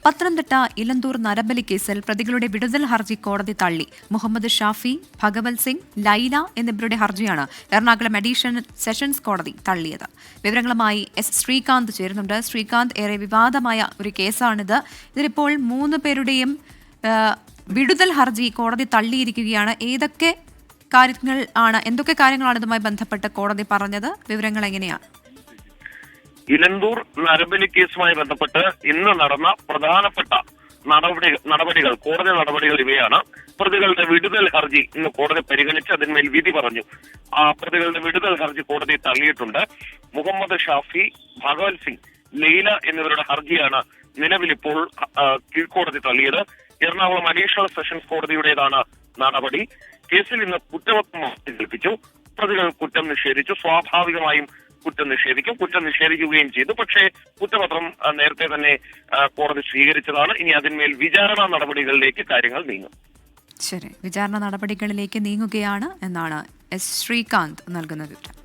പത്തനംതിട്ട ഇലന്തൂർ നരബലി കേസിൽ പ്രതികളുടെ വിടുതൽ ഹർജി കോടതി തള്ളി. മുഹമ്മദ് ഷാഫി, ഭഗവത് സിംഗ്, ലൈല എന്നിവരുടെ ഹർജിയാണ് എറണാകുളം അഡീഷണൽ സെഷൻസ് കോടതി തള്ളിയത്. വിവരങ്ങളുമായി എസ് ശ്രീകാന്ത് ചേരുന്നുണ്ട്. ശ്രീകാന്ത്, ഏറെ വിവാദമായ ഒരു കേസാണിത്. ഇതിലിപ്പോൾ 3 പേരുടെയും വിടുതൽ ഹർജി കോടതി തള്ളിയിരിക്കുകയാണ്. എന്തൊക്കെ കാര്യങ്ങളാണ് ഇതുമായി ബന്ധപ്പെട്ട് കോടതി പറഞ്ഞത്? വിവരങ്ങൾ എങ്ങനെയാണ്? ഇലന്തൂർ നരബലി കേസുമായി ബന്ധപ്പെട്ട് ഇന്ന് നടന്ന പ്രധാനപ്പെട്ട നടപടികൾ, കോടതി നടപടികൾ ഇവയാണ്. പ്രതികളുടെ വിടുതൽ ഹർജി ഇന്ന് കോടതി പരിഗണിച്ച് അതിന്മേൽ വിധി പറഞ്ഞു. പ്രതികളുടെ വിടുതൽ ഹർജി കോടതി തള്ളിയിട്ടുണ്ട്. മുഹമ്മദ് ഷാഫി, ഭഗവത് സിംഗ്, ലൈല എന്നിവരുടെ ഹർജിയാണ് നിലവിലിപ്പോൾ കീഴ്ക്കോടതി തള്ളിയത്. എറണാകുളം അഡീഷണൽ സെഷൻസ് കോടതിയുടേതാണ് നടപടി. കേസിൽ ഇന്ന് കുറ്റപത്രം കൽപ്പിച്ചു. പ്രതികൾ കുറ്റം നിഷേധിച്ചു. സ്വാഭാവികമായും കുറ്റം നിഷേധിക്കുകയും ചെയ്തു. പക്ഷേ കുറ്റപത്രം നേരത്തെ തന്നെ കോടതി സ്വീകരിച്ചതാണ്. ഇനി അതിന്മേൽ വിചാരണ നടപടികളിലേക്ക് കാര്യങ്ങൾ നീങ്ങും. ശരി, വിചാരണ നടപടികളിലേക്ക് നീങ്ങുകയാണ് എന്നാണ് എസ് ശ്രീകാന്ത് നൽകുന്ന വിവരം.